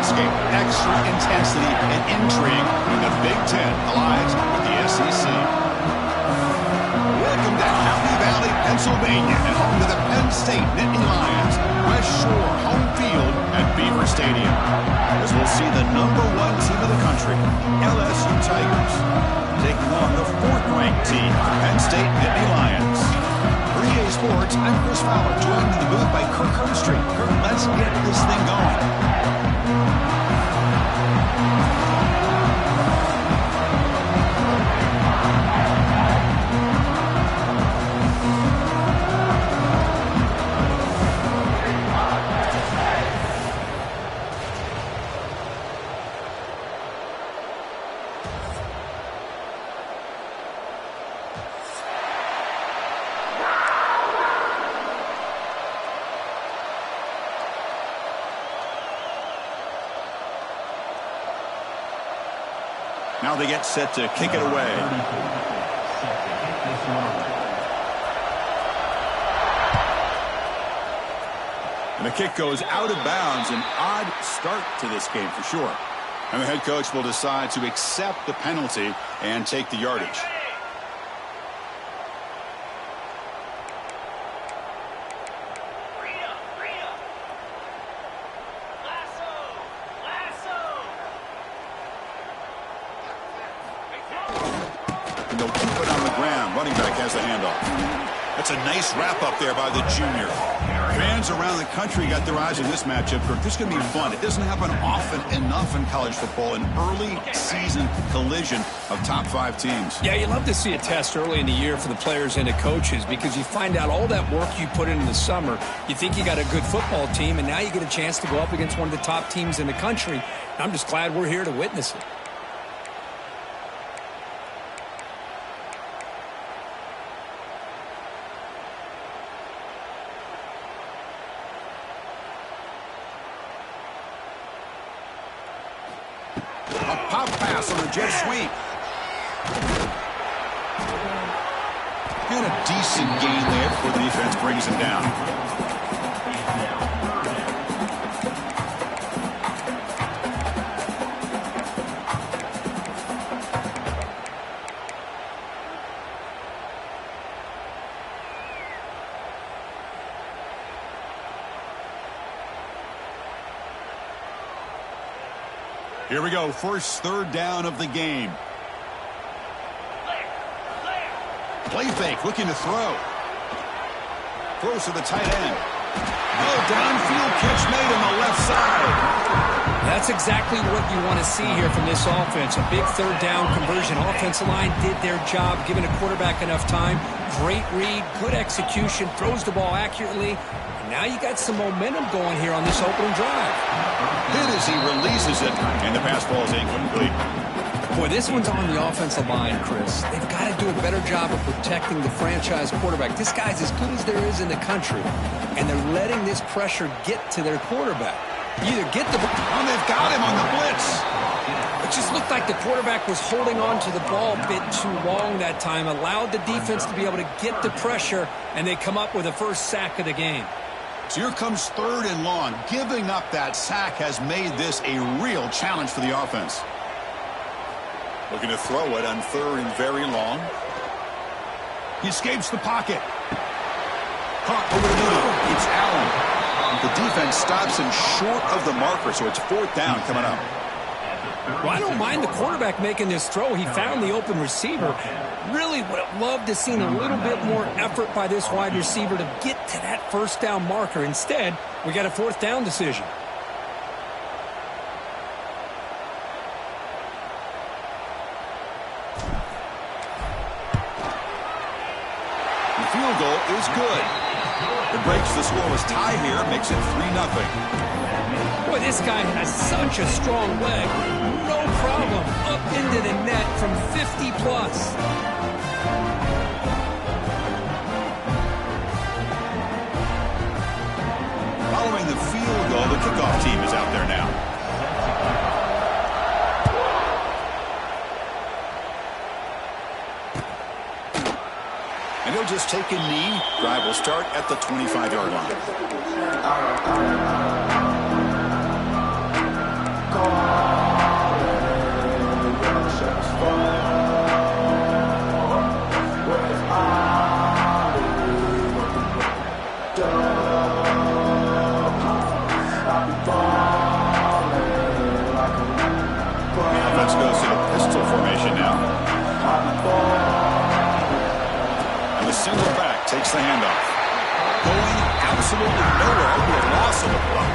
landscape, extra intensity and intrigue when the Big Ten collides with the SEC. Welcome to Happy Valley, Pennsylvania, and home to the Penn State Nittany Lions. West Shore home field at Beaver Stadium. As we'll see the #1 team of the country, LSU Tigers, taking on the 4th-ranked team, Penn State Nittany Lions. For EA Sports, I'm Chris Fowler, joined in the booth by Kirk Herbstreit. Kirk, let's get this thing going. Now they get set to kick it away. And the kick goes out of bounds. An odd start to this game for sure. And the head coach will decide to accept the penalty and take the yardage. And they'll keep it on the ground. Running back has the handoff. That's a nice wrap up there by the junior. Fans around the country got their eyes on this matchup. This is going to be fun. It doesn't happen often enough in college football. An early season collision of top 5 teams. Yeah, you love to see a test early in the year for the players and the coaches because you find out all that work you put in the summer. You think you got a good football team, and now you get a chance to go up against one of the top teams in the country. I'm just glad we're here to witness it. Pop pass on the jet sweep. And a decent gain there before the defense brings him down. Here we go, first 3rd down of the game. Play fake, looking to throw. Throws to the tight end. Oh, downfield catch made on the left side. That's exactly what you want to see here from this offense. A big 3rd down conversion. Offensive line did their job, giving a quarterback enough time. Great read, good execution, throws the ball accurately. And now you got some momentum going here on this opening drive. Hit as he releases it, and the pass ball is incomplete. Boy, this one's on the offensive line, Chris. They've got to do a better job of protecting the franchise quarterback. This guy's as good as there is in the country, and they're letting this pressure get to their quarterback. You either get the ball. Oh, they've got him on the blitz. It just looked like the quarterback was holding on to the ball a bit too long that time, allowed the defense to be able to get the pressure, and they come up with the first sack of the game. So here comes 3rd and long. Giving up that sack has made this a real challenge for the offense. Looking to throw it on 3rd and very long. He escapes the pocket. Caught over the middle. It's Allen. The defense stops him short of the marker, so it's 4th down coming up. Well, I don't mind the quarterback making this throw. He found the open receiver. Really would have loved to seen a little bit more effort by this wide receiver to get to that 1st down marker. Instead, we got a 4th down decision. The field goal is good. It breaks the scoreless tie here, makes it 3-0. Boy, this guy has such a strong leg. No problem. Up into the net from 50 plus. Following the field goal, the kickoff team is out there now. And he'll just take a knee. Drive will start at the 25-yard line. Offense goes to the pistol formation now. And the single back takes the handoff. Going absolutely nowhere. It'll be a loss of a play.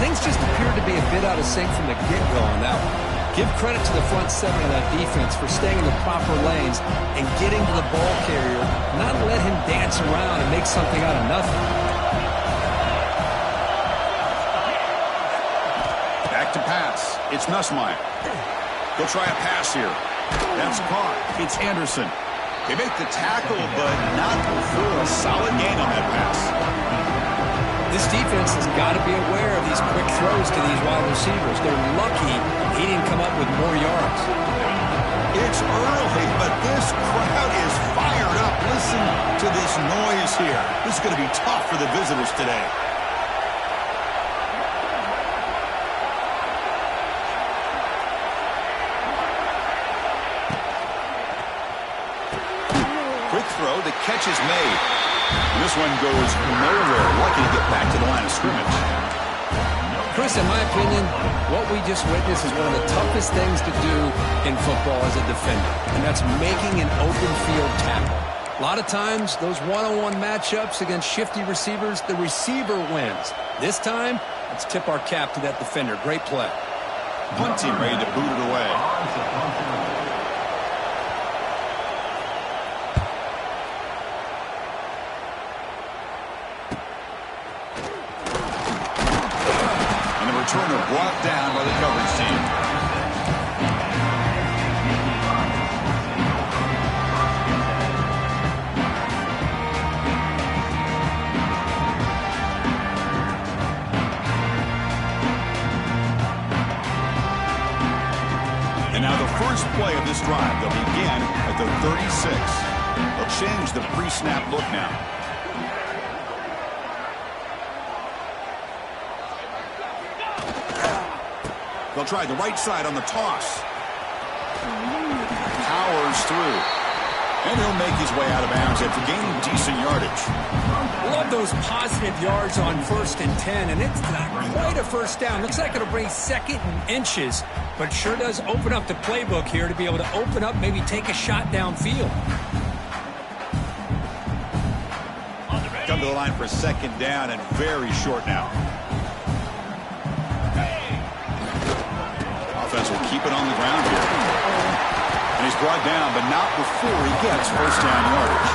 Things just appeared to be a bit out of sync from the get-go on that one. Give credit to the front seven of that defense for staying in the proper lanes and getting to the ball carrier, not let him dance around and make something out of nothing. Back to pass. It's Nussmeier. He'll try a pass here. That's caught. It's Anderson. They make the tackle, but not before a solid gain on that pass. This defense has got to be aware of these quick throws to these wide receivers. They're lucky he didn't come up with more yards. It's early, but this crowd is fired up. Listen to this noise here. This is going to be tough for the visitors today. Quick throw. The catch is made. And this one goes nowhere. Lucky to get back to the line of scrimmage. Chris, in my opinion, what we just witnessed is one of the toughest things to do in football as a defender, and that's making an open field tackle. A lot of times, those one-on-one matchups against shifty receivers, the receiver wins. This time, let's tip our cap to that defender. Great play. Punt team ready to boot it away. Returner brought down by the coverage team. And now the first play of this drive, they'll begin at the 36. They'll change the pre-snap look now. They'll try the right side on the toss. Powers through. And he'll make his way out of bounds after gaining decent yardage. Love those positive yards on 1st and 10, and it's not quite a first down. Looks like it'll bring 2nd and inches, but sure does open up the playbook here to be able to open up, maybe take a shot downfield. Come to the line for a 2nd down and very short now. Offense will keep it on the ground here. And he's brought down, but not before he gets first down yardage.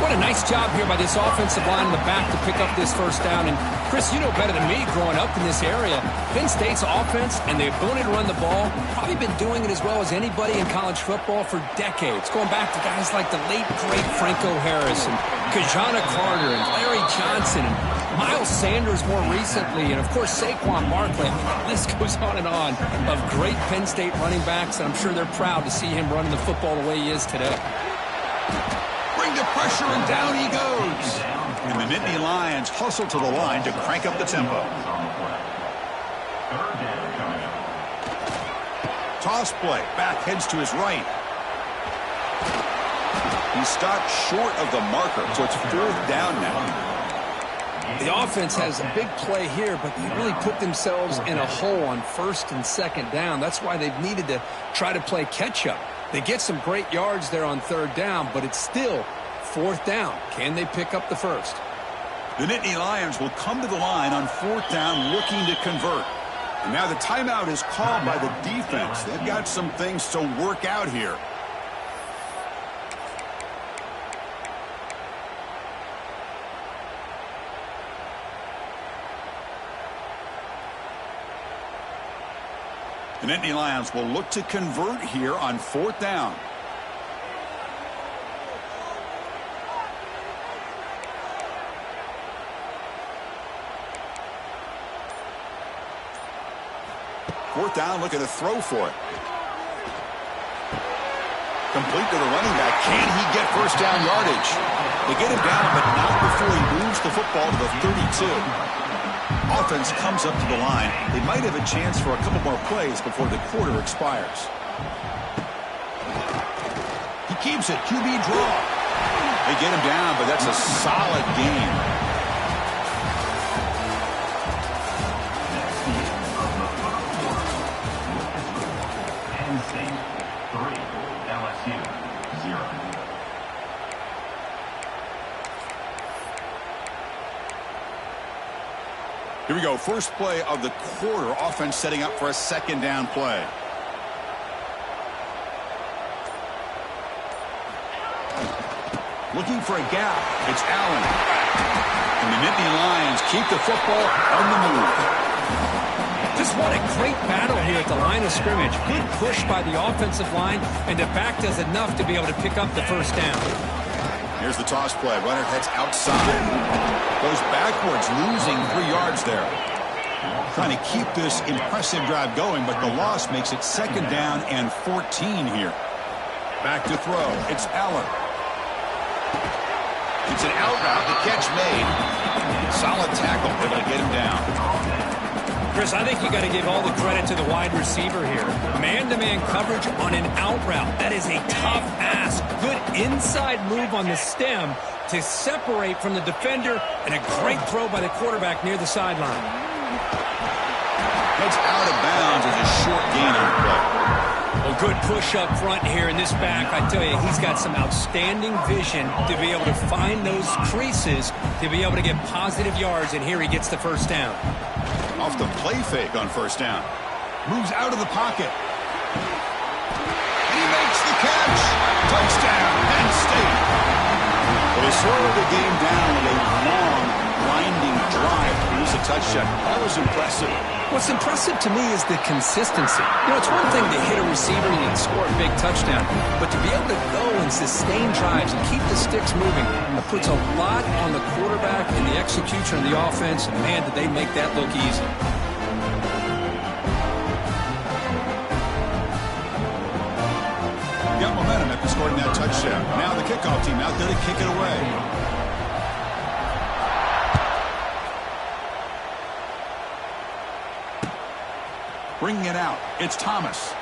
What a nice job here by this offensive line in the back to pick up this first down. And, Chris, you know better than me growing up in this area, Penn State's offense and the ability to run the ball, probably been doing it as well as anybody in college football for decades, going back to guys like the late, great Franco Harris and Kajana Carter and Larry Johnson and Miles Sanders more recently, and, of course, Saquon Barkley. I mean, the list goes on and on of great Penn State running backs, and I'm sure they're proud to see him running the football the way he is today. Bring the pressure, and down he goes. And the Nittany Lions hustle to the line to crank up the tempo. Toss play. Back heads to his right. He stopped short of the marker, so it's 4th down now. The offense has a big play here, but they really put themselves in a hole on 1st and 2nd down. That's why they've needed to try to play catch-up. They get some great yards there on 3rd down, but it's still 4th down. Can they pick up the first? The Nittany Lions will come to the line on 4th down looking to convert. And now the timeout is called by the defense. They've got some things to work out here. The Nittany Lions will look to convert here on 4th down. Fourth down, looking to throw for it. Complete to the running back. Can he get first down yardage? They get him down, but not before he moves the football to the 32. offense comes up to the line, they might have a chance for a couple more plays before the quarter expires. He keeps it. QB draw. They get him down, but that's a solid game. Penn State 3, LSU 0. Here we go. First play of the quarter. Offense setting up for a second down play. Looking for a gap. It's Allen. And the Nittany Lions keep the football on the move. Just what a great battle here at the line of scrimmage. Good push by the offensive line, and the back does enough to be able to pick up the first down. Here's the toss play. Runner heads outside. Goes backwards, losing 3 yards there. Trying to keep this impressive drive going, but the loss makes it second down and 14 here. Back to throw. It's Allen. It's an out route. The catch made. Solid tackle. Able to get him down. Chris, I think you got to give all the credit to the wide receiver here. Man-to-man coverage on an out route. That is a tough ask. Good inside move on the stem to separate from the defender, and a great throw by the quarterback near the sideline. That's out of bounds as a short gain on the play. Well, good push up front here in this back. I tell you, he's got some outstanding vision to be able to find those creases, to be able to get positive yards, and here he gets the first down. Off the play fake on first down. Moves out of the pocket. He makes the catch. Touchdown, Penn State. But they slowed the game down with a long, winding drive to produce a touchdown. That was impressive. What's impressive to me is the consistency. You know, it's one thing to hit a receiver and score a big touchdown, but to be able to go and sustain drives and keep the sticks moving, that puts a lot on the quarterback and the execution of the offense, and man, did they make that look easy. Got momentum after scoring that touchdown. Now the kickoff team out there to kick it away. Bringing it out. It's Thomas.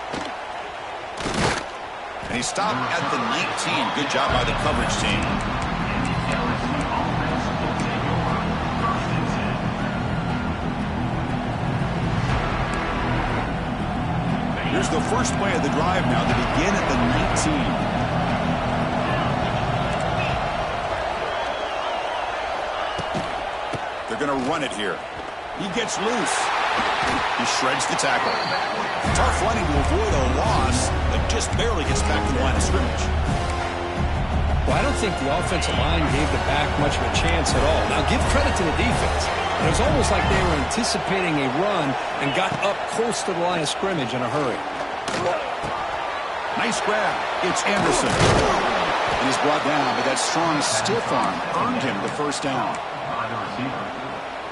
And he stopped at the 19. Good job by the coverage team. Here's the first play of the drive now to begin at the 19. They're going to run it here. He gets loose. He shreds the tackle. Tough running to avoid a loss, but just barely gets back to the line of scrimmage. Well, I don't think the offensive line gave the back much of a chance at all. Now, give credit to the defense. It was almost like they were anticipating a run and got up close to the line of scrimmage in a hurry. Nice grab. It's Anderson. And he's brought down, but that strong stiff arm earned him the first down.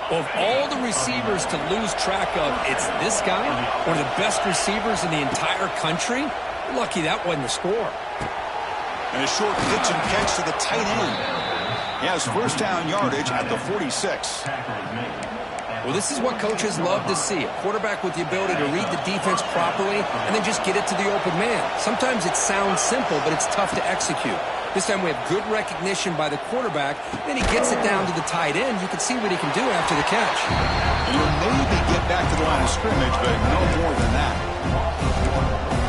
Of all the receivers to lose track of, it's this guy, one of the best receivers in the entire country. Lucky that wasn't the score. And a short pitch and catch to the tight end. He has first down yardage at the 46. Well, this is what coaches love to see. A quarterback with the ability to read the defense properly and then just get it to the open man. Sometimes it sounds simple, but it's tough to execute. This time we have good recognition by the quarterback. Then he gets it down to the tight end. You can see what he can do after the catch. He'll maybe get back to the line of scrimmage, but no more than that.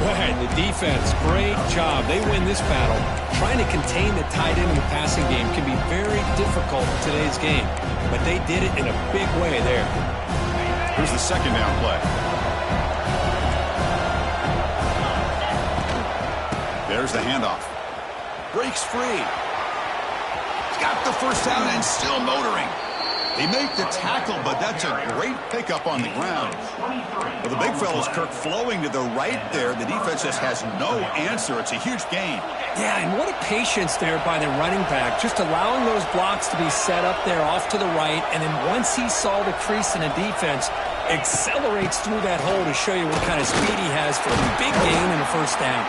Boy, the defense, great job. They win this battle. Trying to contain the tight end in the passing game can be very difficult in today's game. But they did it in a big way there. Here's the second down play. There's the handoff. Breaks free. He's got the first down and still motoring. They make the tackle, but that's a great pickup on the ground. Well, the big fella's Kirk flowing to the right there. The defense just has no answer. It's a huge gain. Yeah, and what a patience there by the running back, just allowing those blocks to be set up there off to the right, and then once he saw the crease in the defense, accelerates through that hole to show you what kind of speed he has for a big gain and a first down.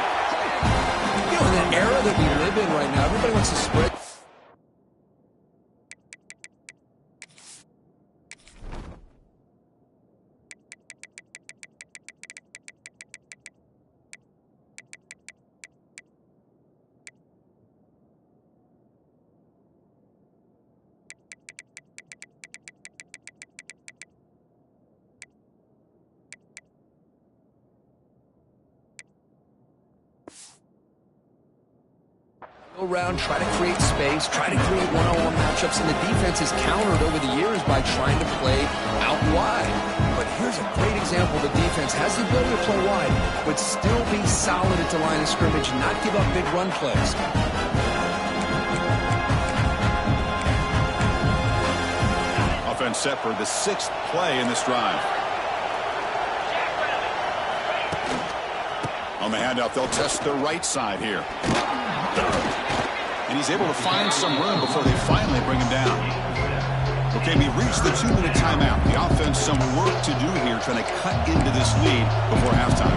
You know, in an era that we live in right now, everybody wants to spread. Go around, try to create space, try to create one-on-one matchups, and the defense has countered over the years by trying to play out wide. But here's a great example. The defense has the ability to play wide, but still be solid at the line of scrimmage and not give up big run plays. Offense set for the 6th play in this drive. On the handoff, they'll test the right side here. And he's able to find some room before they finally bring him down. Okay, we reached the 2-minute timeout. The offense some work to do here trying to cut into this lead before halftime.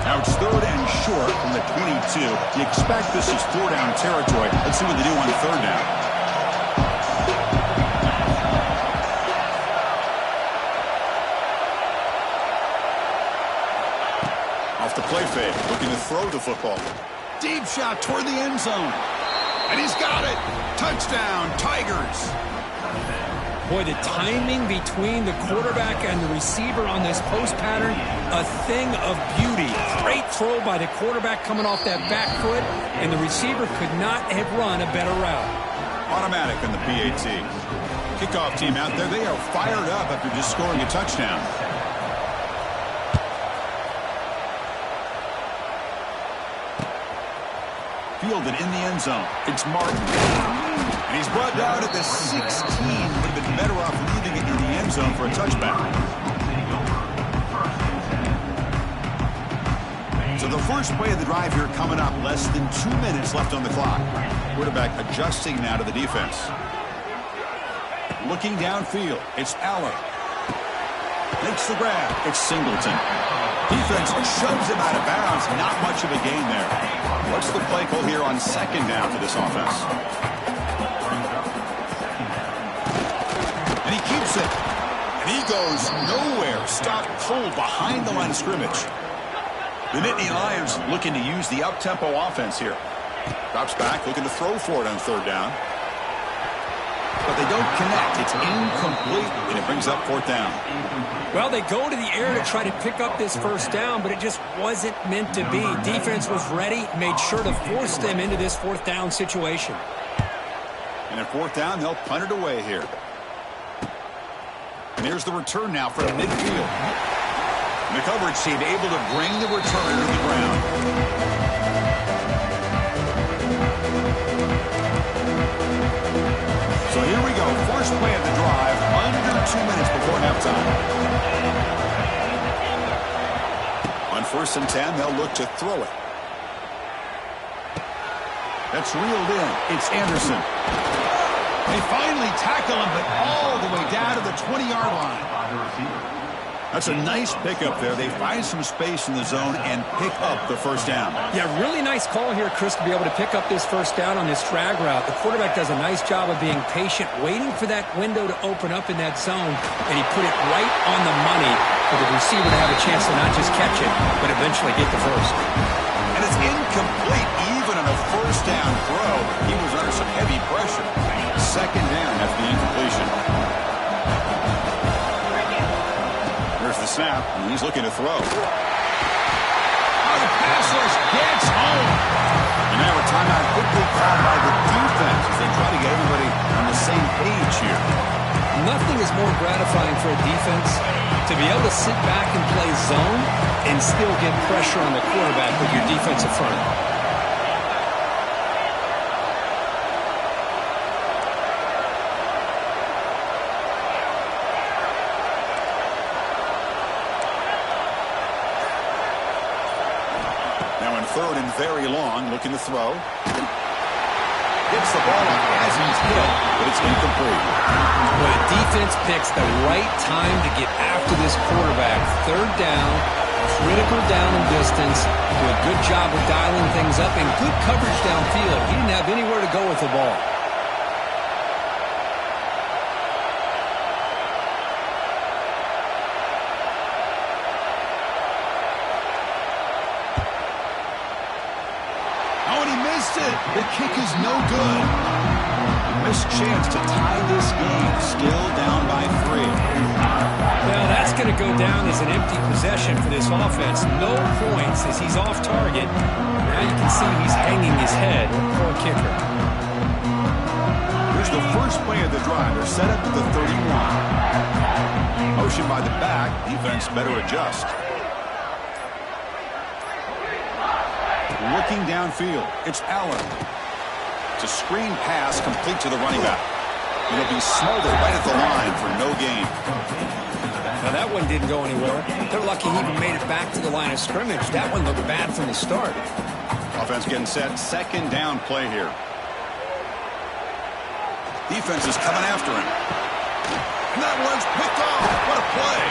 Now it's 3rd and short from the 22. You expect this is 4-down territory. Let's see what they do on 3rd down. Off the play fake, looking to throw the football. Deep shot toward the end zone. And he's got it. Touchdown, Tigers. Boy, the timing between the quarterback and the receiver on this post pattern, a thing of beauty. Great throw by the quarterback coming off that back foot, and the receiver could not have run a better route. Automatic on the PAT. Kickoff team out there, they are fired up after just scoring a touchdown. Fielded in the end zone. It's Martin. And he's brought down at the 16. Would have been better off leaving it in the end zone for a touchback. So the first play of the drive here coming up. Less than 2 minutes left on the clock. Quarterback adjusting now to the defense. Looking downfield. It's Aller. Makes the grab. It's Singleton. Defense shoves him out of bounds. Not much of a gain there. What's the play call here on 2nd down for this offense? And he keeps it. And he goes nowhere. Stop cold behind the line of scrimmage. The Nittany Lions looking to use the up-tempo offense here. Drops back, looking to throw for it on 3rd down. But they don't connect. It's incomplete, and it brings up 4th down. Well, they go to the air to try to pick up this 1st down, but it just wasn't meant to be. Defense was ready, made sure to force them into this 4th down situation. And at 4th down, they'll punt it away here. And here's the return now from midfield. And the coverage team able to bring the return to the ground. So here we go. First play of the drive. Under 2 minutes before halftime. On 1st and 10, they'll look to throw it. That's reeled in. It's Anderson. They finally tackle him, but all the way down to the 20-yard line. That's a nice pickup there. They find some space in the zone and pick up the 1st down. Yeah, really nice call here, Chris, to be able to pick up this 1st down on this drag route. The quarterback does a nice job of being patient, waiting for that window to open up in that zone, and he put it right on the money for the receiver to have a chance to not just catch it, but eventually get the first. And it's incomplete. Even on a 1st down throw, he was under some heavy pressure. 2nd down after the incompletion. There's the snap, and he's looking to throw. Oh, the pass rush gets home. And now a timeout quickly called by the defense as they try to get everybody on the same page here. Nothing is more gratifying for a defense to be able to sit back and play zone and still get pressure on the quarterback with your defensive front. Now in 3rd and very long, looking to throw. Gets the ball up as he's hit, but it's incomplete. Well, the defense picks the right time to get after this quarterback. 3rd down, critical down and distance. Do a good job of dialing things up and good coverage downfield. He didn't have anywhere to go with the ball. Oh, and he missed it. The kick is no good. Missed chance to tie this game. Still down by 3. Well, that's going to go down as an empty possession for this offense. No points as he's off target. Now you can see he's hanging his head for a kicker. Here's the first play of the drive. They're set up to the 31. Motion by the back. Defense better adjust. Looking downfield. It's Allen. It's a screen pass complete to the running back. It'll be smothered right at the line for no gain. Now that one didn't go anywhere. They're lucky he even made it back to the line of scrimmage. That one looked bad from the start. Offense getting set. Second down play here. Defense is coming after him. And that one's picked off. What a play.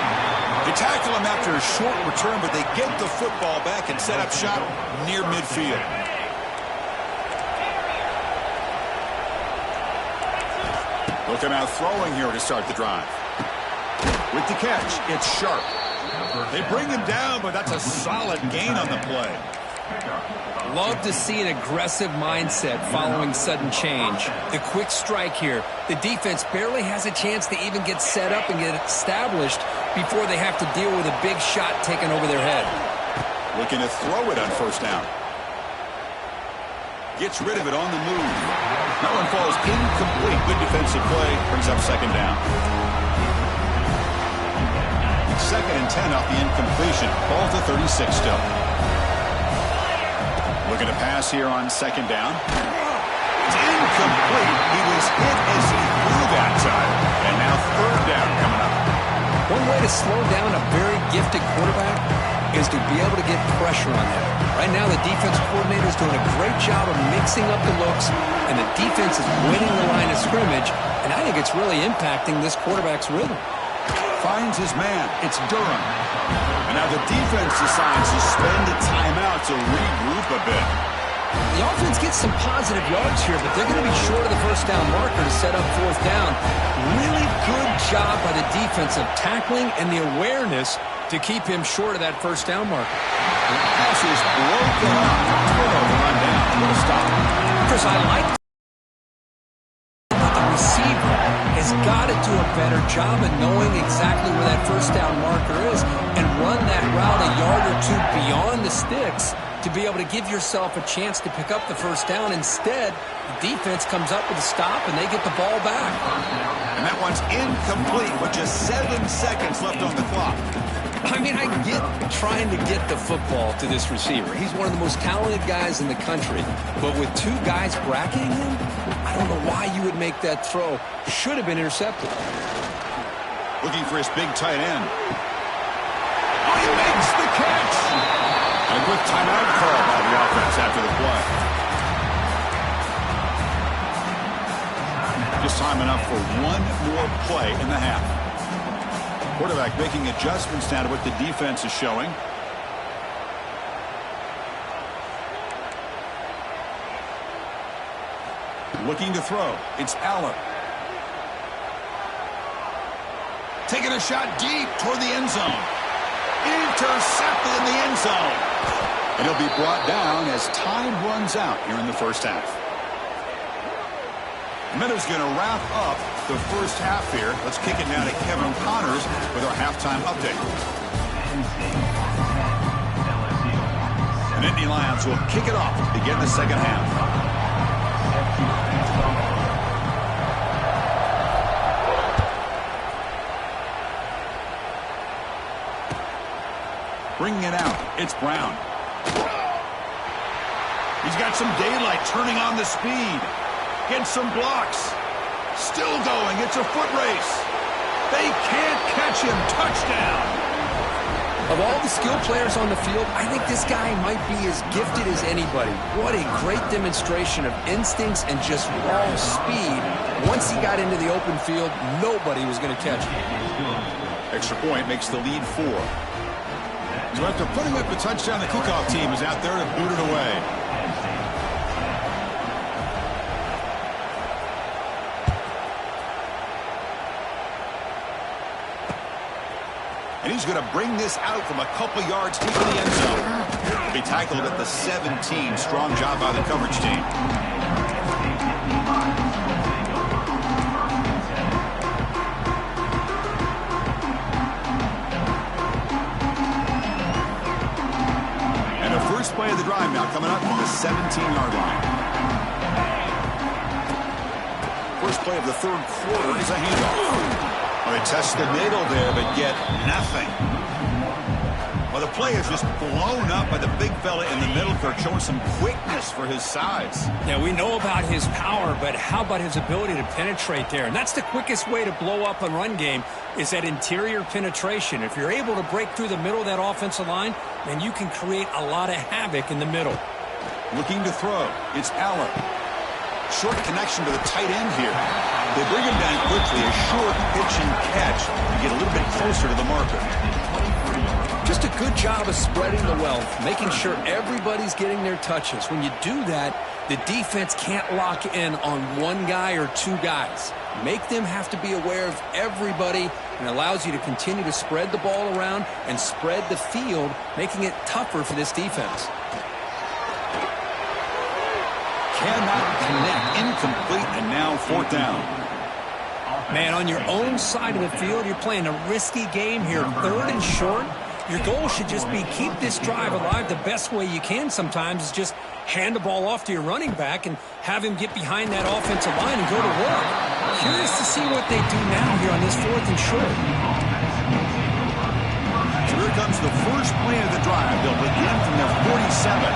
They tackle him after a short return, but they get the football back and set up shop near midfield. Looking out throwing here to start the drive. With the catch, it's Sharp. They bring him down, but that's a solid gain on the play. Love to see an aggressive mindset following sudden change. The quick strike here. The defense barely has a chance to even get set up and get established before they have to deal with a big shot taken over their head. Looking to throw it on first down. Gets rid of it on the move. That one falls incomplete. Good defensive play. Brings up second down. Second and 10 off the incompletion. Ball to 36 still. Looking to pass here on second down. It's incomplete. He was hit as he threw that time. And now third down coming up. One way to slow down a very gifted quarterback is to be able to get pressure on him. Right now, the defense coordinator is doing a great job of mixing up the looks, and the defense is winning the line of scrimmage, and I think it's really impacting this quarterback's rhythm. Finds his man. It's Durham. And now the defense decides to spend a timeout to regroup a bit. The offense gets some positive yards here, but they're going to be short of the first down marker to set up fourth down. Really good job by the defense of tackling and the awareness to keep him short of that first down marker. The pass is broken up. Turnover on down. What a stop. Chris, I like the receiver has got to do a better job of knowing exactly where that first down marker is and run that route a yard or two beyond the sticks to be able to give yourself a chance to pick up the first down. Instead, the defense comes up with a stop and they get the ball back. And that one's incomplete with just 7 seconds left on the clock. I mean, I get trying to get the football to this receiver. He's one of the most talented guys in the country. But with 2 guys bracketing him, I don't know why you would make that throw. Should have been intercepted. Looking for his big tight end. Oh, he makes the catch! And a quick timeout call by the offense after the play. Just time enough for one more play in the half. Quarterback making adjustments now to what the defense is showing. Looking to throw. It's Allen. Taking a shot deep toward the end zone. Intercepted in the end zone. And he'll be brought down as time runs out here in the first half. Miller's going to wrap up the first half here. Let's kick it now to Kevin Connors with our halftime update. And Indy Lions will kick it off to begin the second half. Bringing it out, it's Brown. He's got some daylight turning on the speed. Gets some blocks. Still going. It's a foot race. They can't catch him. Touchdown. Of all the skilled players on the field, I think this guy might be as gifted as anybody. What a great demonstration of instincts and just raw speed. Once he got into the open field, nobody was going to catch him. Extra point makes the lead 4. So after putting up the touchdown, the kickoff team is out there to boot it away. And he's going to bring this out from a couple yards deep in the end zone. He tackled at the 17. Strong job by the coverage team. play of the drive now coming up from the 17-yard line. First play of the third quarter is a handoff. Well, they test the middle there, but get nothing. Well, the play is just blown up by the big fella in the middle, Kirk, showing some quickness for his size. Yeah, we know about his power, but how about his ability to penetrate there? And that's the quickest way to blow up a run game, is that interior penetration. If you're able to break through the middle of that offensive line, then you can create a lot of havoc in the middle. Looking to throw. It's Allen. Short connection to the tight end here. They bring him down quickly. A short pitch and catch to get a little bit closer to the marker. Just a good job of spreading the wealth, making sure everybody's getting their touches. When you do that, the defense can't lock in on one guy or two guys. Make them have to be aware of everybody, and allows you to continue to spread the ball around and spread the field, making it tougher for this defense. Cannot connect. Incomplete, and now fourth down. Man, on your own side of the field, you're playing a risky game here. Third and short. Your goal should just be keep this drive alive the best way you can sometimes is just hand the ball off to your running back and have him get behind that offensive line and go to work. Curious to see what they do now here on this fourth and short. So here comes the first play of the drive. They'll begin from their 47.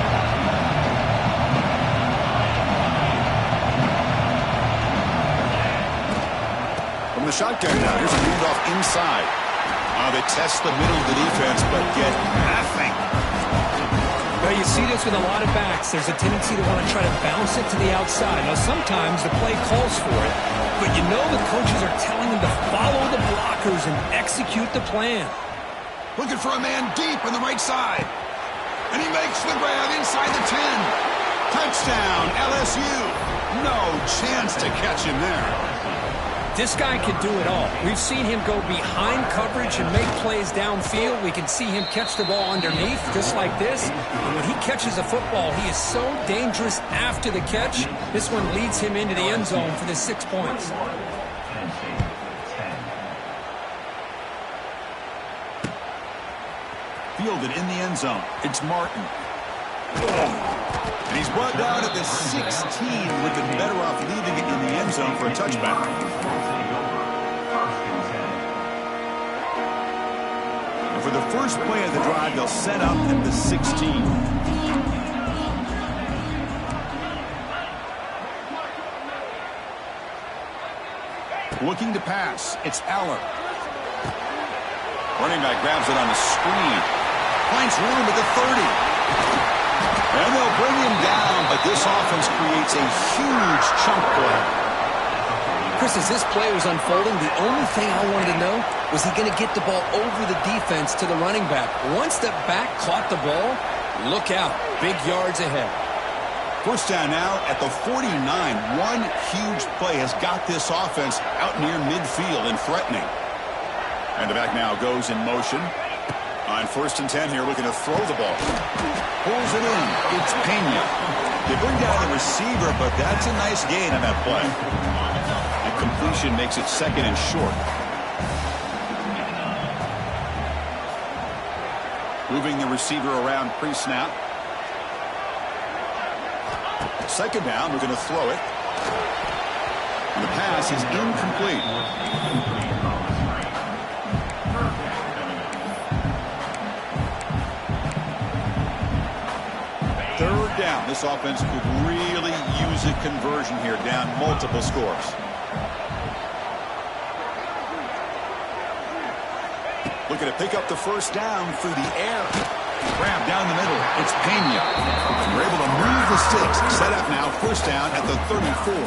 From the shotgun now, here's a handoff inside. They test the middle of the defense, but get nothing. Well, you see this with a lot of backs. There's a tendency to want to try to bounce it to the outside. Now, sometimes the play calls for it, but you know the coaches are telling them to follow the blockers and execute the plan. Looking for a man deep on the right side. And he makes the grab inside the 10. Touchdown, LSU. No chance to catch him there. This guy can do it all. We've seen him go behind coverage and make plays downfield. We can see him catch the ball underneath, just like this. And when he catches a football, he is so dangerous after the catch. This one leads him into the end zone for the 6 points. Fielded in the end zone. It's Martin. And he's brought down at the 16. Would have been better off leaving it in the end zone for a touchback. And for the first play of the drive, they'll set up at the 16. Looking to pass. It's Allen. Running back grabs it on the screen. Finds room at the 30. And they'll bring him down, but this offense creates a huge chunk play. Chris, as this play was unfolding, the only thing I wanted to know was he going to get the ball over the defense to the running back. Once the back caught the ball, look out. Big yards ahead. First down now at the 49. One huge play has got this offense out near midfield and threatening. And the back now goes in motion. On first and 10 here, looking to throw the ball. Pulls it in. It's Pena. They bring down the receiver, but that's a nice gain on that play. And completion makes it second and short. Moving the receiver around pre-snap. Second down, we're going to throw it. And the pass is incomplete. Third down. This offense could really use a conversion here, down multiple scores. Looking to pick up the first down through the air. Grab down the middle. It's Pena. We're able to move the sticks. Set up now. First down at the 34.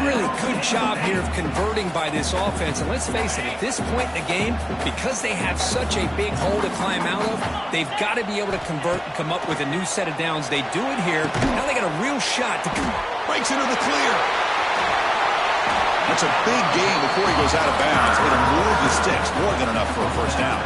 Really good job here of converting by this offense. And let's face it, at this point in the game, because they have such a big hole to climb out of, they've got to be able to convert and come up with a new set of downs. They do it here. Now they got a real shot to breaks into the clear. That's a big gain before he goes out of bounds. But to move the sticks, more than enough for a first down.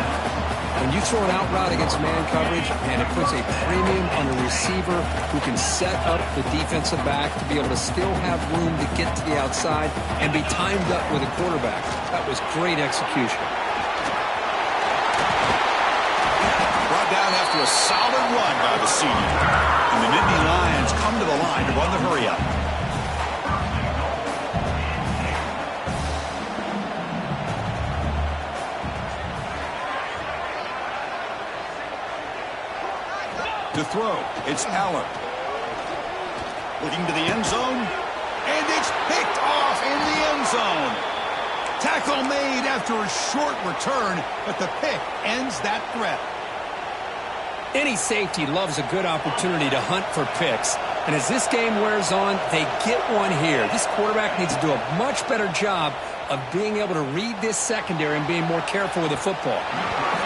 When you throw an out route against man coverage, and it puts a premium on the receiver who can set up the defensive back to be able to still have room to get to the outside and be timed up with a quarterback. That was great execution. Brought down after after a solid run by the senior. And the Nittany Lions come to the line to run the hurry-up. To throw, it's Allen. Looking to the end zone, and it's picked off in the end zone. Tackle made after a short return, but the pick ends that threat. Any safety loves a good opportunity to hunt for picks. And as this game wears on, they get one here. This quarterback needs to do a much better job of being able to read this secondary and being more careful with the football.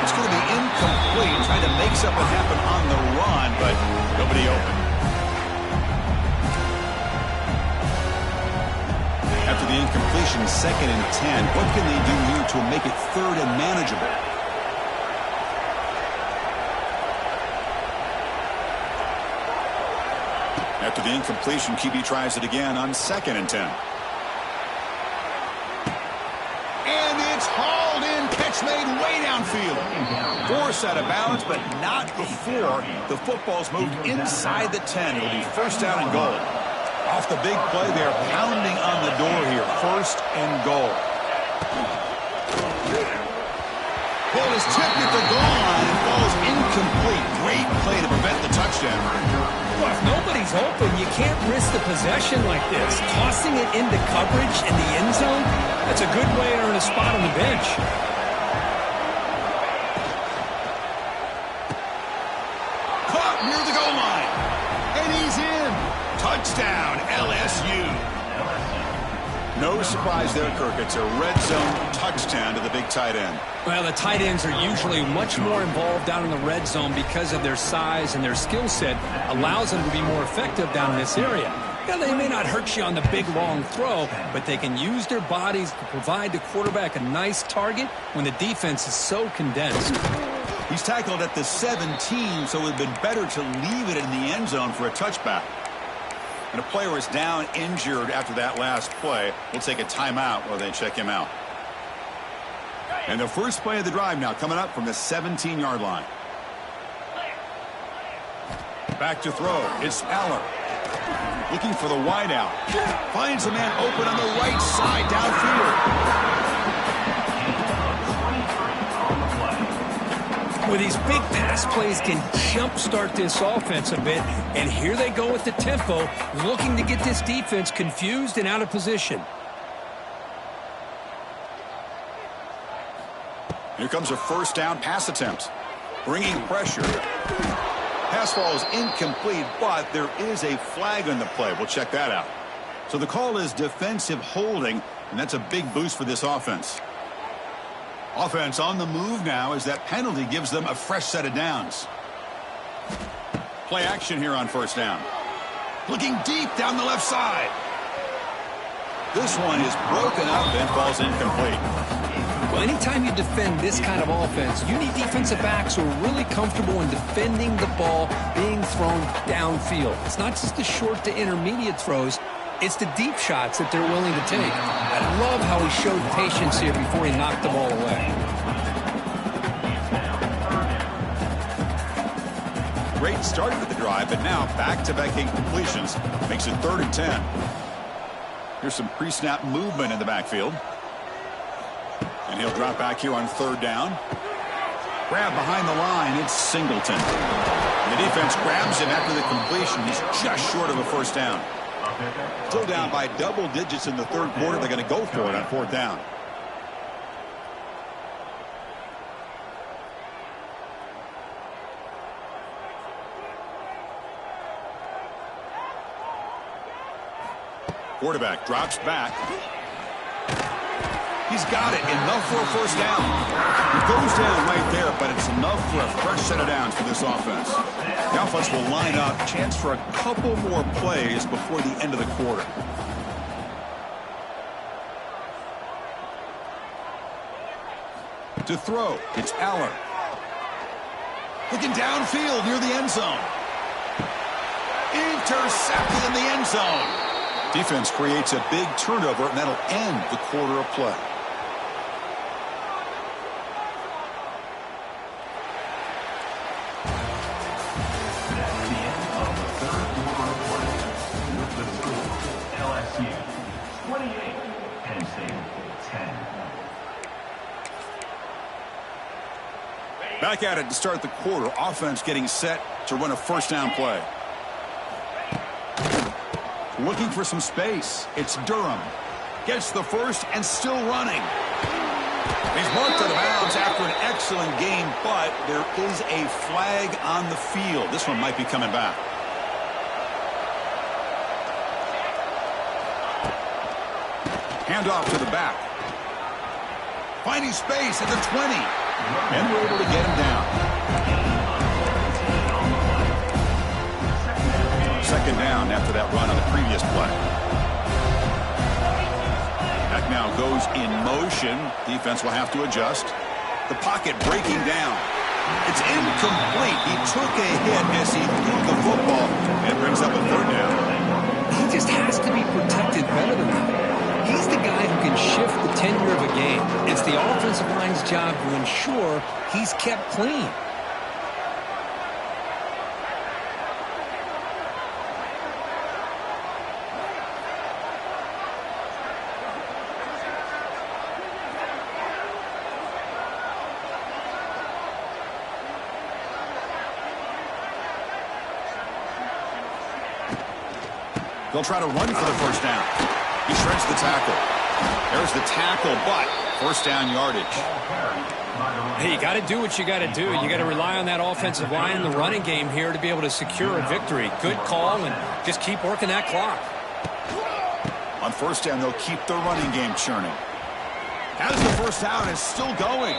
It's going to be incomplete, trying to make something happen on the run, but nobody open. After the incompletion, 2nd and 10, what can they do here to make it 3rd and manageable? After the incompletion, QB tries it again on 2nd and 10. And it's hauled in, catch made way downfield. Force out of bounds, but not before the football's moved inside the 10. It'll be 1st down and goal. Off the big play, they're pounding on the door here. 1st and goal. Ball is tipped at the goal line and falls incomplete. Great play to prevent the touchdown. Well, if nobody's open, you can't risk the possession like this. Tossing it into coverage in the end zone, that's a good way to earn a spot on the bench. Caught near the goal line. And he's in. Touchdown, LSU. No surprise there, Kirk. It's a red zone touchdown to the big tight end. Well, the tight ends are usually much more involved down in the red zone because of their size, and their skill set allows them to be more effective down in this area. Now, they may not hurt you on the big, long throw, but they can use their bodies to provide the quarterback a nice target when the defense is so condensed. He's tackled at the 17, so it would have been better to leave it in the end zone for a touchback. And a player is down injured after that last play. We'll take a timeout while they check him out. And the first play of the drive now coming up from the 17-yard line. Back to throw. It's Aller. Looking for the wideout. Finds a man open on the right side downfield. Well, these big pass plays can jumpstart this offense a bit, and here they go with the tempo, looking to get this defense confused and out of position. Here comes a 1st down pass attempt. Bringing pressure. Pass ball is incomplete, but there is a flag on the play. We'll check that out. So the call is defensive holding, and that's a big boost for this offense. Offense on the move now as that penalty gives them a fresh set of downs. Play action here on 1st down. Looking deep down the left side. This one is broken up and falls incomplete. Well, anytime you defend this kind of offense, you need defensive backs who are really comfortable in defending the ball being thrown downfield. It's not just the short to intermediate throws. It's the deep shots that they're willing to take. I love how he showed patience here before he knocked the ball away. Great start to the drive, but now back-to-back incompletions makes it 3rd and 10. Here's some pre-snap movement in the backfield. And he'll drop back here on 3rd down. Grab behind the line, it's Singleton. And the defense grabs him after the completion. He's just short of a 1st down. Still down by double digits in the 3rd quarter. They're going to go for it on 4th down. Quarterback drops back. He's got it. Enough for a 1st down. It goes down right there, but it's enough for a fresh set of downs for this offense. The offense will line up. Chance for a couple more plays before the end of the quarter. To throw, it's Aller. Looking downfield near the end zone. Intercepted in the end zone. Defense creates a big turnover, and that'll end the quarter of play. Back at it to start the quarter. Offense getting set to run a first down play. Looking for some space. It's Durham. Gets the first and still running. He's marked out of bounds after an excellent game, but there is a flag on the field. This one might be coming back. Handoff to the back. Finding space at the 20. And we're able to get him down. Second down after that run on the previous play. That now goes in motion. Defense will have to adjust. The pocket breaking down. It's incomplete. He took a hit as he threw the football. And it brings up a third down. He just has to be protected better than that. He's the guy who can shift the tenure of a game. It's the offensive line's job to ensure he's kept clean. They'll try to run for the first down. He shreds the tackle. There's the tackle, but first down yardage. Hey, you got to do what you got to do. You got to rely on that offensive line in the running game here to be able to secure a victory. Good call, and just keep working that clock. On first down, they'll keep the running game churning. Has the first down, is still going.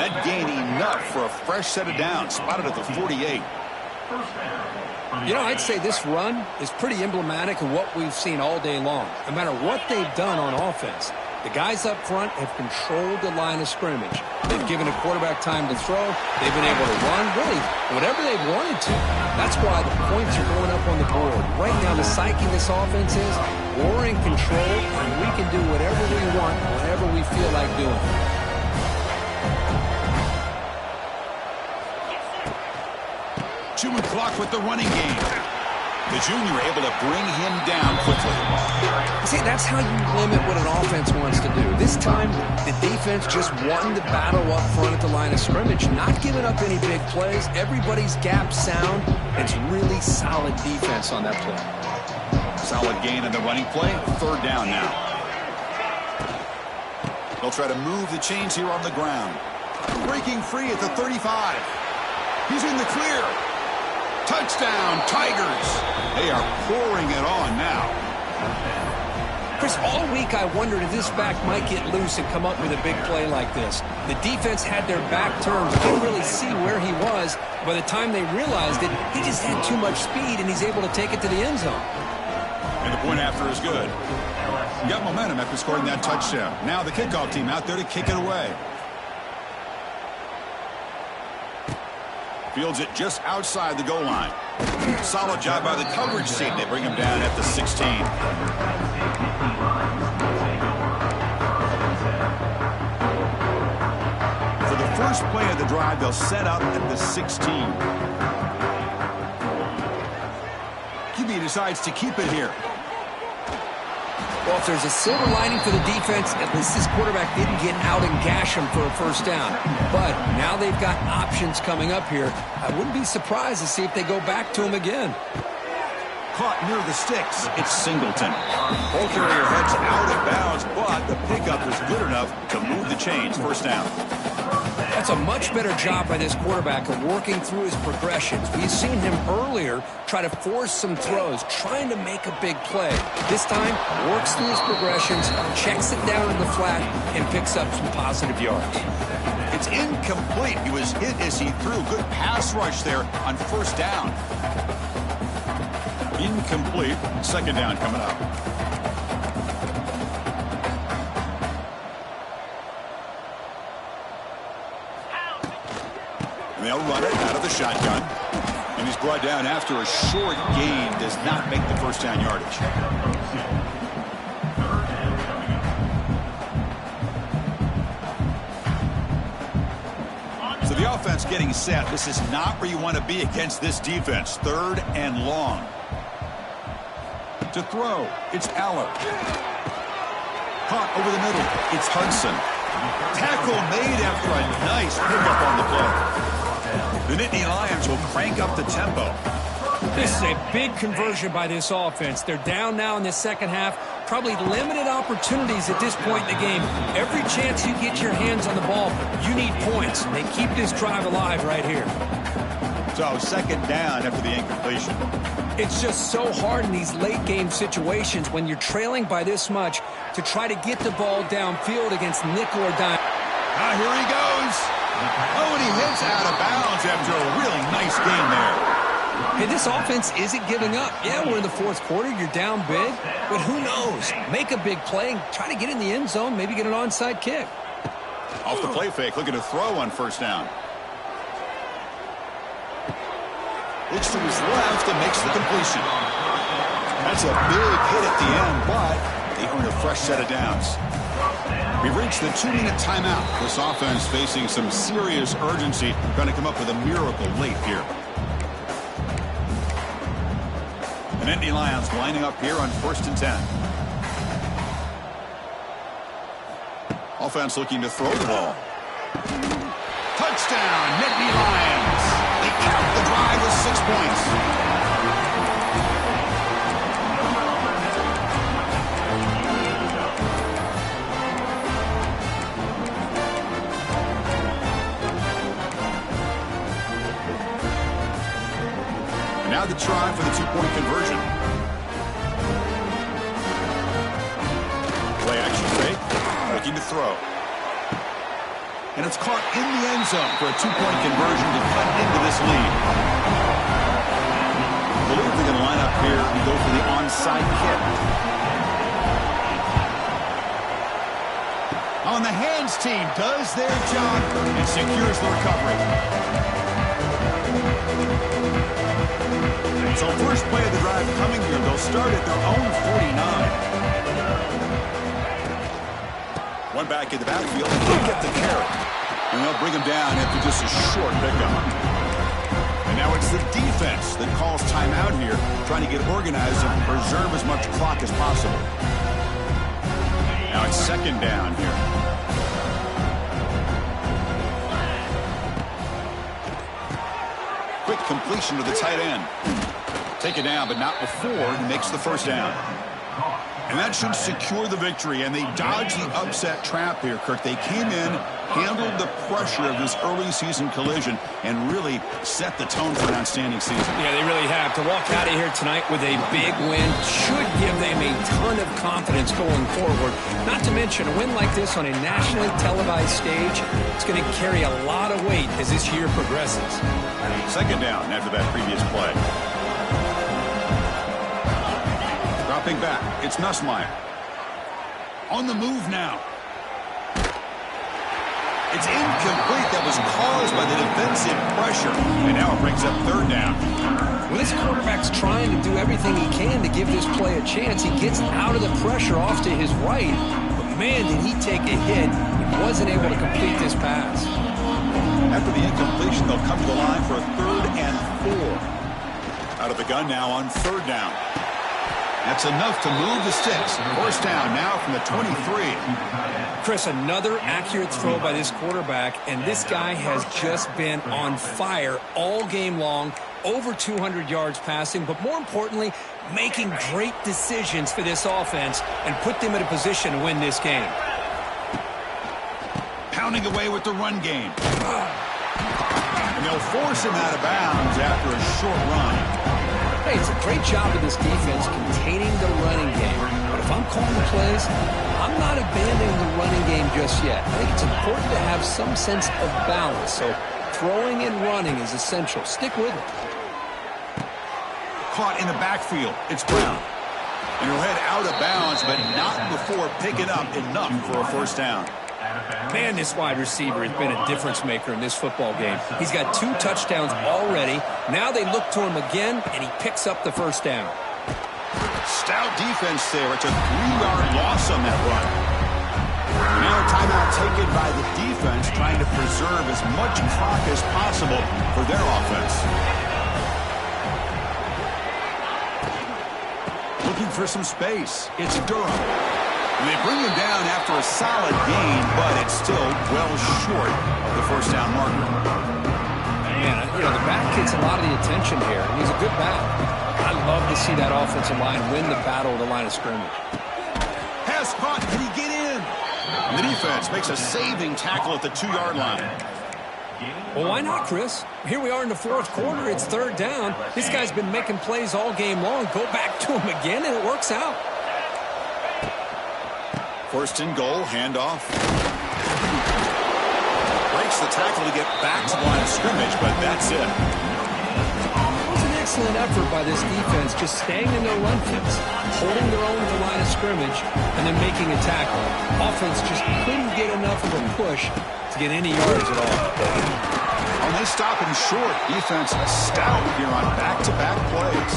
That gain enough for a fresh set of downs. Spotted at the 48. You know, I'd say this run is pretty emblematic of what we've seen all day long. No matter what they've done on offense, the guys up front have controlled the line of scrimmage. They've given a quarterback time to throw. They've been able to run, really, whatever they've wanted to. That's why the points are going up on the board. Right now, the psyche of this offense is we're in control, and we can do whatever we want, whenever we feel like doing it. Chewing clock with the running game. The junior able to bring him down quickly. See, that's how you limit what an offense wants to do. This time, the defense just won the battle up front at the line of scrimmage, not giving up any big plays. Everybody's gap sound. It's really solid defense on that play. Solid gain in the running play. Third down now. They'll try to move the chains here on the ground. Breaking free at the 35. He's in the clear. Touchdown, Tigers. They are pouring it on now. Chris, all week I wondered if this back might get loose and come up with a big play like this. The defense had their back turned, couldn't really see where he was. By the time they realized it, he just had too much speed, and he's able to take it to the end zone. And the point after is good. Got momentum after scoring that touchdown. Now the kickoff team out there to kick it away. Fields it just outside the goal line. Solid job by the coverage team. They bring him down at the 16. For the first play of the drive, they'll set up at the 16. QB decides to keep it here. Well, if there's a silver lining for the defense, at least this quarterback didn't get out and gash him for a first down. But now they've got options coming up here. I wouldn't be surprised to see if they go back to him again. Caught near the sticks. It's Singleton. Ball carrier heads out of bounds, but the pickup is good enough to move the chains. First down. That's a much better job by this quarterback of working through his progressions. We've seen him earlier try to force some throws, trying to make a big play. This time, works through his progressions, checks it down in the flat, and picks up some positive yards. It's incomplete. He was hit as he threw. Good pass rush there on first down. Incomplete. Second down coming up. And they'll run it out of the shotgun. And he's brought down after a short gain. Does not make the first down yardage. So the offense getting set. This is not where you want to be against this defense. Third and long. To throw, it's Aller. Caught over the middle. It's Hudson. Tackle made after a nice pickup on the play. The Nittany Lions will crank up the tempo. This is a big conversion by this offense. They're down now in the second half. Probably limited opportunities at this point in the game. Every chance you get your hands on the ball, you need points. They keep this drive alive right here. So second down after the incompletion. It's just so hard in these late game situations when you're trailing by this much to try to get the ball downfield against nickel or dime. Now here he goes. Oh, and he hits out of bounds after a really nice game there. Hey, this offense isn't giving up. Yeah, we're in the fourth quarter. You're down big. But who knows? Make a big play and try to get in the end zone, maybe get an onside kick. Off the play fake, looking to throw on first down. Looks to his left and makes the completion. That's a big hit at the end, but they earn a fresh set of downs. We've reached the 2-minute timeout. This offense facing some serious urgency, trying to come up with a miracle late here. The Nittany Lions lining up here on 1st and 10. Offense looking to throw the ball. Touchdown, Nittany Lions. They cap the drive with 6 points. And now the try for the 2-point conversion. Play action fake, looking to throw. And it's caught in the end zone for a 2-point conversion to cut into this lead. I believe they're going to line up here and go for the onside kick. On the hands team does their job and secures the recovery. So first play of the drive coming here. They'll start at their own 49. One back in the backfield, and he'll get the carry. And they'll bring him down after just a short pickup. And now it's the defense that calls timeout here, trying to get organized and preserve as much clock as possible. Now it's second down here. Quick completion to the tight end. Take it down, but not before he makes the first down. And that should secure the victory, and they dodged the upset trap here, Kirk. They came in, handled the pressure of this early season collision, and really set the tone for an outstanding season. Yeah, they really have. To walk out of here tonight with a big win should give them a ton of confidence going forward. Not to mention, a win like this on a nationally televised stage, it's going to carry a lot of weight as this year progresses. Second down after that previous play. Dropping back, it's Nussmeier. On the move now. It's incomplete. That was caused by the defensive pressure. And now it brings up third down. Well, this quarterback's trying to do everything he can to give this play a chance. He gets out of the pressure off to his right. But, man, did he take a hit. He wasn't able to complete this pass. After the incompletion, they'll come to the line for a 3rd and 4. Out of the gun now on 3rd down. That's enough to move the sticks. First down now from the 23. Chris, another accurate throw by this quarterback, and this guy has just been on fire all game long. Over 200 yards passing, but more importantly, making great decisions for this offense and put them in a position to win this game. Pounding away with the run game. And they'll force him out of bounds after a short run. Hey, it's a great job of this defense containing the running game. But if I'm calling the plays, I'm not abandoning the running game just yet. I think it's important to have some sense of balance. So throwing and running is essential. Stick with it. Caught in the backfield. It's Brown. And he'll head out of bounds, but not before picking up enough for a first down. Man, this wide receiver has been a difference maker in this football game. He's got 2 touchdowns already. Now they look to him again, and he picks up the first down. Stout defense there. It's a 3-yard loss on that run. Now a timeout taken by the defense, trying to preserve as much clock as possible for their offense. Looking for some space. It's Durham. And they bring him down after a solid gain, but it's still well short of the first down marker. Man, you know, the back gets a lot of the attention here. He's a good back. I love to see that offensive line win the battle at the line of scrimmage. Pass caught. Can he get in? And the defense makes a saving tackle at the 2-yard line. Well, why not, Chris? Here we are in the fourth quarter. It's third down. This guy's been making plays all game long. Go back to him again, and it works out. First and goal, handoff. Breaks the tackle to get back to the line of scrimmage, but that's it. It was an excellent effort by this defense, just staying in their run fits, holding their own at the line of scrimmage, and then making a tackle. Offense just couldn't get enough of a push to get any yards at all. And they stop him short. Defense stout here on back-to-back plays.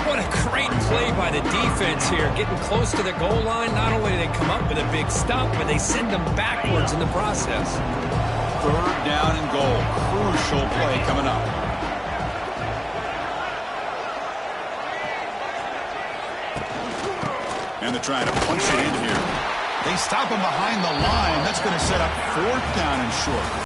What a great play by the defense here. Getting close to the goal line, not only do they come up with a big stop, but they send them backwards in the process. Third down and goal. Crucial play coming up. And they're trying to punch it in here. They stop him behind the line. That's going to set up fourth down and short.